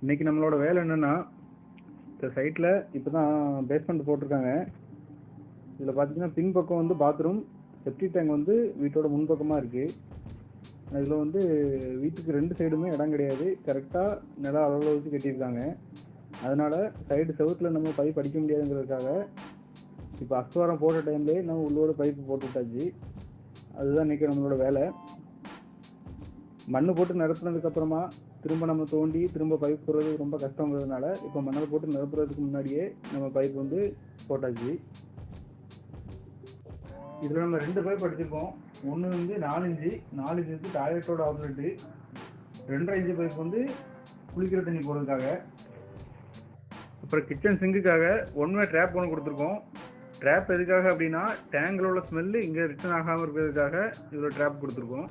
இன்றைக்கி நம்மளோட வேலை என்னென்னா, இந்த சைட்டில் இப்போ தான் பேஸ்மெண்ட் போட்டிருக்காங்க. இதில் பார்த்தீங்கன்னா பின்பக்கம் வந்து பாத்ரூம், செப்டிக் டேங்க் வந்து வீட்டோட முன்பக்கமாக இருக்குது. இதில் வந்து வீட்டுக்கு 2 சைடுமே இடம் கிடையாது. கரெக்டாக நில அளவில் வச்சு கட்டியிருக்காங்க. அதனால் சைடு செவுத்தில் நம்ம பைப் அடிக்க முடியாதுங்கிறதுக்காக இப்போ அஸ்வாரம் போட்ட டைம்லேயே நம்ம உள்ளோட பைப்பு போட்டு விட்டாச்சு. அதுதான் இன்றைக்கி நம்மளோட வேலை. மண் போட்டு நிரப்புனதுக்கப்புறமா திரும்ப நம்ம தோண்டி திரும்ப பைப் போடுறது ரொம்ப கஷ்டங்கிறதுனால இப்போ மணல் போட்டு நிரப்புறதுக்கு முன்னாடியே நம்ம பைப் வந்து போட்டாச்சு. இதில் நம்ம 2 பைப் அடிச்சிருக்கோம். ஒன்று வந்து 4 இன்ச்சு வந்து டாய்லெட்டோட அவுட்லெட்டு, 2.5 இன்ச்சு பைப் வந்து குளிக்கிற தண்ணி போடுறதுக்காக. அப்புறம் கிச்சன் சிங்குக்காக 1 வே ட்ராப் ஒன்று கொடுத்துருக்கோம். ட்ராப் எதுக்காக அப்படின்னா டேங்கில் உள்ள ஸ்மெல்லு இங்கே ரிட்டர்ன் ஆகாமல் இருக்கிறதுக்காக இதில் ட்ராப் கொடுத்துருக்கோம்.